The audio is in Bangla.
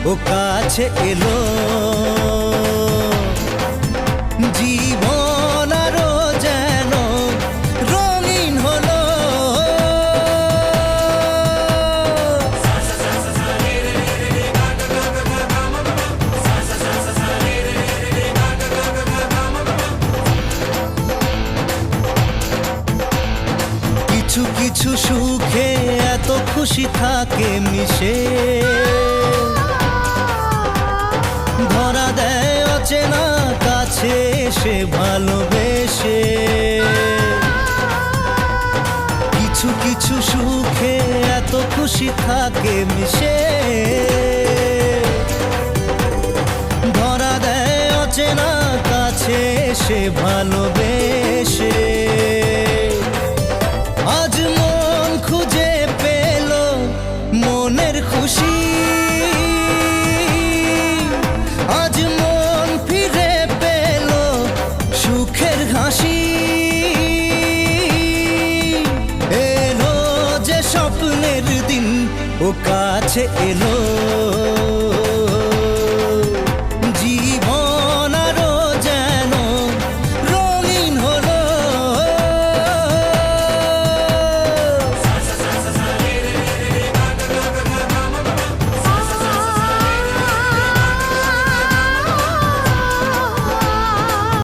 ও কাছে এলো। জীবন আরো যেন রঙিন হলো। কিছু কিছু সুখে এত খুশি থাকে মিশে, ধরা দেয় অচেনা কাছে এসে ভালোবেসে। কিছু কিছু সুখে এত খুশি থাকে মিশে, ধরা দেয় অচেনা কাছে এসে ভালোবেসে। আজ মন খুঁজে পেল মনের খুশি, আজ মন ফিরে পেল সুখের হাসি। এলো যে স্বপ্নের দিন ও কাছে এলো।